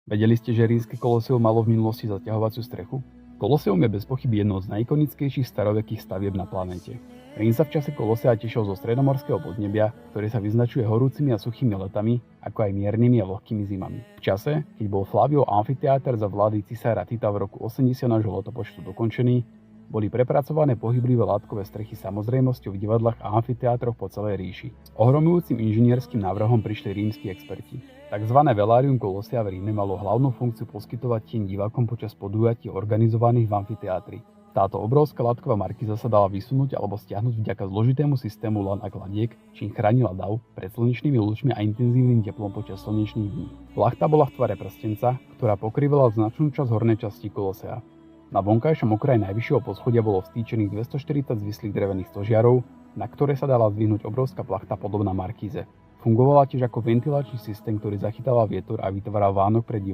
Vedeli ste, že rímske Koloseum malo v minulosti zaťahovaciu strechu? Koloseum je bez pochyby jednou z najikonickejších starovekých stavieb na planéte. Rím sa v čase Kolosea tešil zo stredomorského podnebia, ktoré sa vyznačuje horúcimi a suchými letami, ako aj miernymi a vlhkými zimami. V čase, keď bol Flaviov amfiteáter za vlády cisára Tita v roku 80 nášho letopočtu dokončený, boli prepracované pohyblivé látkové strechy samozrejmosťou v divadlách a amfiteátroch po celej ríši. S ohromujúcim inžinierským návrhom prišli rímski experti. Takzvané Velarium Kolosea v Ríme malo hlavnú funkciu poskytovať tieň divákom počas podujatí organizovaných v amfiteátri. Táto obrovská látková markíza sa dala vysunúť alebo stiahnuť vďaka zložitému systému lán a kladiek, čím chránila dav pred slnečnými lúčmi a intenzívnym teplom počas slnečných dní. Plachta bola v tvare prstenca, ktorá pokrývala značnú časť hornej časti Kolosea. Na vonkajšom okraji najvyššieho poschodia bolo vstýčených 240 zvislých drevených stožiarov, na ktoré sa dala zdvihnúť obrovská plachta podobná markíze. Fungovala tiež ako ventilačný systém, ktorý zachytával vietor a vytváral vánok pre divákov.